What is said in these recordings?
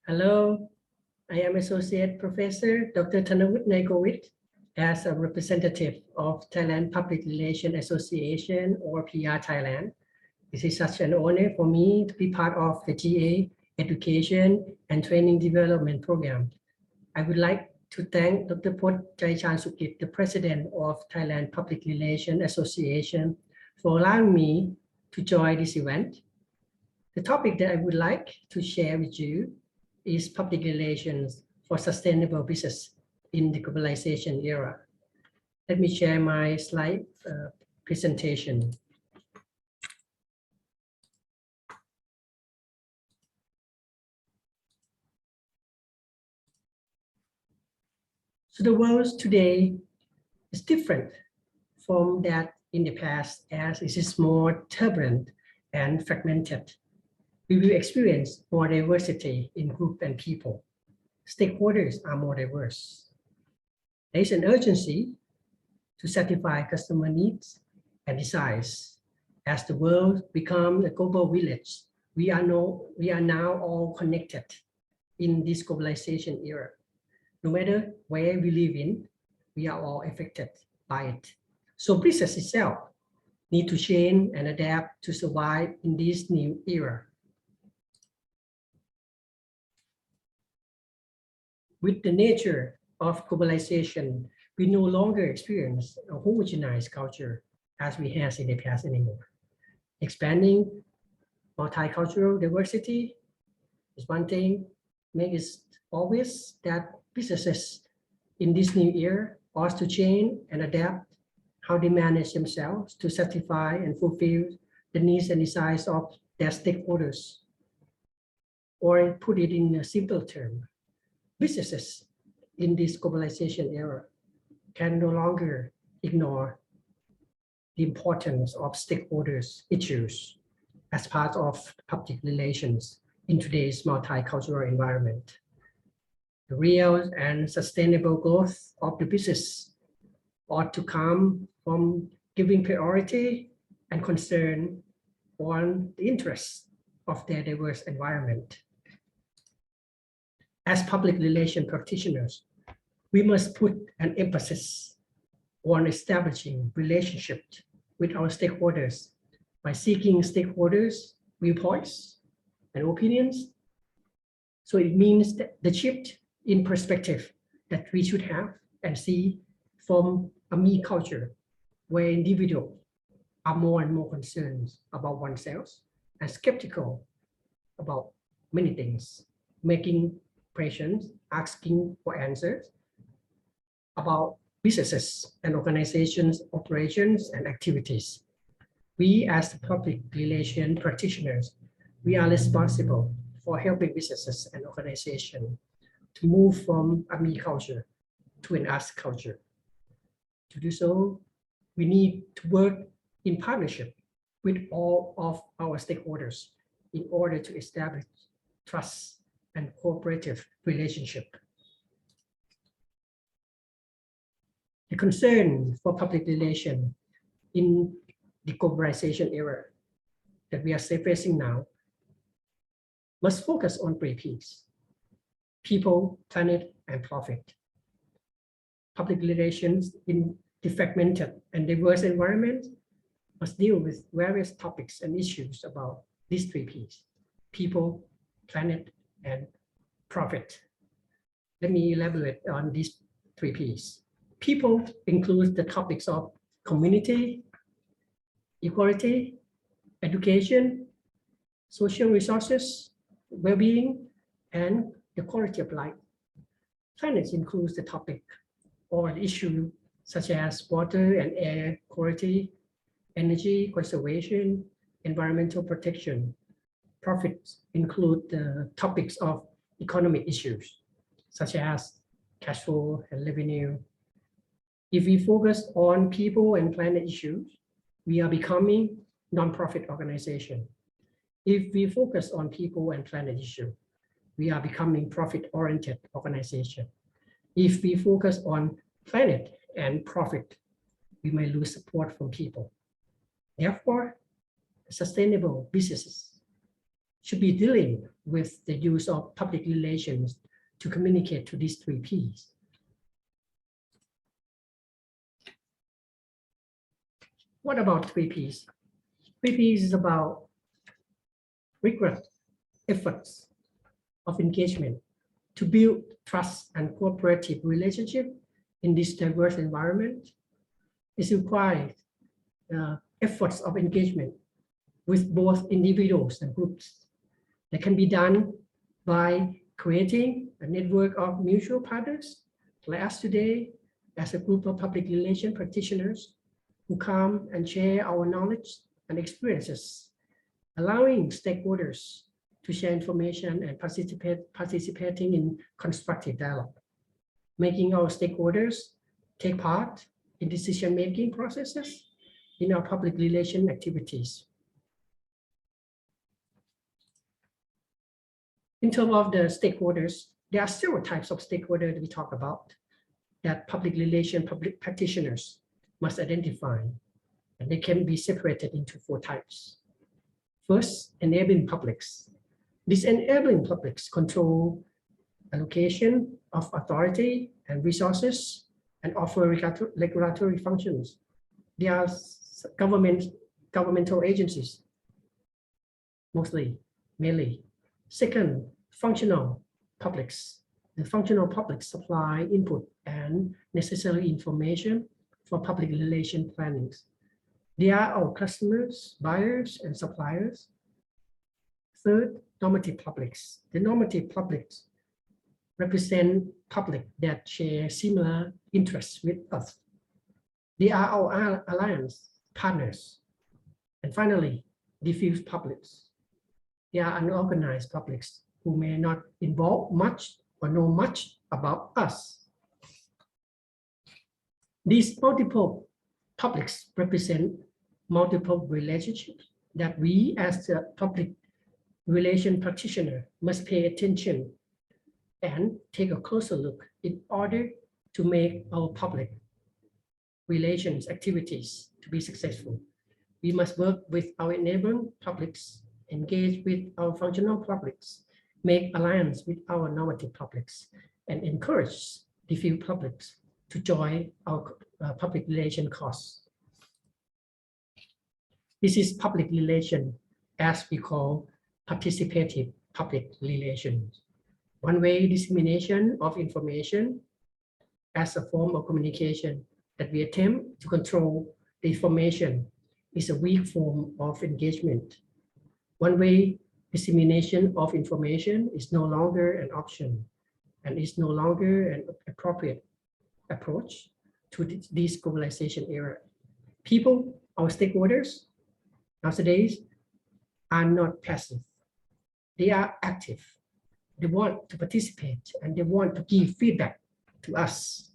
Hello, I am Associate Professor Dr. Thanawut Naigowit as a representative of Thailand Public Relations Association or PR Thailand. This is such an honor for me to be part of the GA Education and Training Development Program. I would like to thank Dr. Prof. Sukit, the President of Thailand Public Relations Association, for allowing me to join this event. The topic that I would like to share with you is public relations for sustainable business in the globalization era. Let me share my slide presentation. So the world today is different from that in the past, as it is more turbulent and fragmented. We will experience more diversity in group and people. Stakeholders are more diverse. There is an urgency to satisfy customer needs and desires. As the world becomes a global village, we are now all connected in this globalization era. No matter where we live in, we are all affected by it. So business itself need to change and adapt to survive in this new era. With the nature of globalization, we no longer experience a homogenized culture as we had in the past anymore. Expanding multicultural diversity is one thing. Make it obvious that businesses in this new era ought to change and adapt how they manage themselves to satisfy and fulfill the needs and desires of their stakeholders. Or put it in a simple term, businesses in this globalization era can no longer ignore the importance of stakeholders' issues as part of public relations in today's multicultural environment. The real and sustainable growth of the business ought to come from giving priority and concern on the interests of their diverse environment. As public relations practitioners, we must put an emphasis on establishing relationships with our stakeholders by seeking stakeholders' viewpoints and opinions. So it means that the shift in perspective that we should have and see from a me culture where individuals are more and more concerned about oneself and skeptical about many things, making questions, asking for answers about businesses and organizations, operations and activities. We as public relations practitioners, we are responsible for helping businesses and organizations to move from a me culture to an us culture. To do so, we need to work in partnership with all of our stakeholders in order to establish trust and cooperative relationship. The concern for public relations in the globalization era that we are facing now must focus on 3 Ps: people, planet, and profit. Public relations in the fragmented and diverse environment must deal with various topics and issues about these 3 Ps: people, planet, and profit. Let me elaborate on these 3 Ps. People includes the topics of community, equality, education, social resources, well-being, and the quality of life. Planet includes the topic or the issue such as water and air quality, energy conservation, environmental protection. Profits include the topics of economic issues, such as cash flow and revenue. If we focus on people and planet issues, we are becoming non-profit organization. If we focus on people and planet issue, we are becoming profit-oriented organization. If we focus on planet and profit, we may lose support from people. Therefore, sustainable businesses should be dealing with the use of public relations to communicate to these 3 Ps. What about 3 Ps? 3 Ps is about rigorous efforts of engagement to build trust and cooperative relationship in this diverse environment. It requires efforts of engagement with both individuals and groups that can be done by creating a network of mutual partners like us today as a group of public relations practitioners who come and share our knowledge and experiences, allowing stakeholders to share information and participating in constructive dialogue, making our stakeholders take part in decision-making processes in our public relation activities. In terms of the stakeholders, there are several types of stakeholders we talk about that public practitioners must identify, and they can be separated into 4 types. First, enabling publics. These enabling publics control allocation of authority and resources and offer regulatory functions. They are governmental agencies, mainly. Second, functional publics. The functional publics supply input and necessary information for public relation plannings. They are our customers, buyers, and suppliers. Third, normative publics. The normative publics represent public that share similar interests with us. They are our alliance partners. And finally, diffuse publics. They are unorganized publics who may not involve much or know much about us. These multiple publics represent multiple relationships that we as the public relation practitioner must pay attention and take a closer look in order to make our public relations activities to be successful. We must work with our enabling publics, engage with our functional publics, make alliance with our normative publics, and encourage diffuse publics to join our public relation cause. This is public relation, as we call participative public relations. One-way dissemination of information as a form of communication that we attempt to control the information is a weak form of engagement. One-way dissemination of information is no longer an option and is no longer an appropriate approach to this globalization era. People, our stakeholders, nowadays are not passive. They are active. They want to participate and they want to give feedback to us.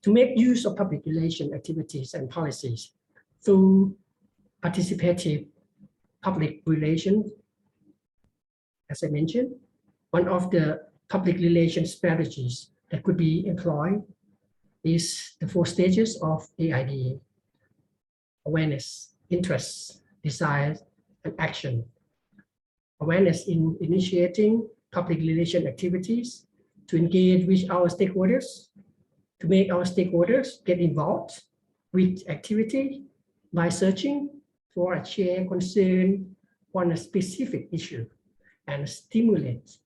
To make use of public relation activities and policies through participative public relations, as I mentioned, one of the public relation strategies that could be employed is the 4 stages of AIDA: awareness, interests, desires, and action. Awareness in initiating public relation activities to engage with our stakeholders, to make our stakeholders get involved with activity by searching for a shared concern on a specific issue and stimulate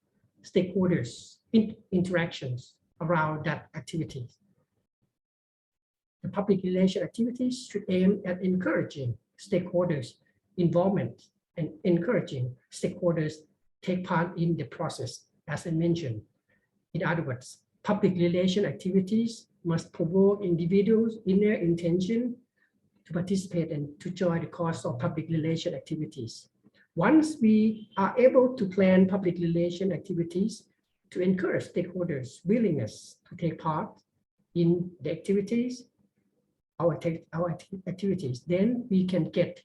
stakeholders' interactions around that activity. The public relation activities should aim at encouraging stakeholders' involvement and encouraging stakeholders take part in the process, as I mentioned. In other words, public relation activities must provoke individuals' inner intention to participate and to join the cause of public relation activities. Once we are able to plan public relation activities to encourage stakeholders' willingness to take part in the activities, our activities, then we can get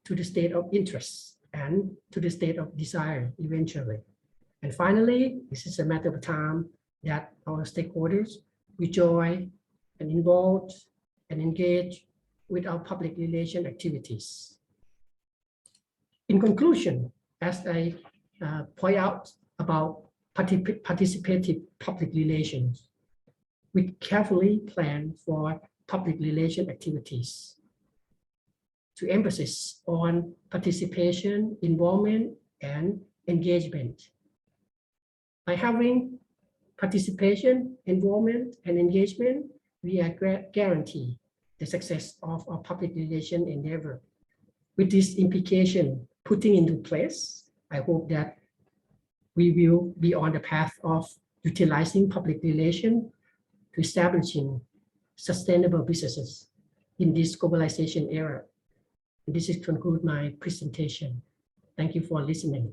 to the state of interest and to the state of desire eventually. And finally, this is a matter of time that our stakeholders will join and involve and engage with our public relation activities. In conclusion, as I point out about participative public relations, we carefully plan for public relation activities to emphasize on participation, involvement, and engagement. By having participation, involvement, and engagement, we are guarantee the success of our public relation endeavor. With this implication putting into place, I hope that we will be on the path of utilizing public relation to establishing sustainable businesses in this globalization era. And this is conclude my presentation. Thank you for listening.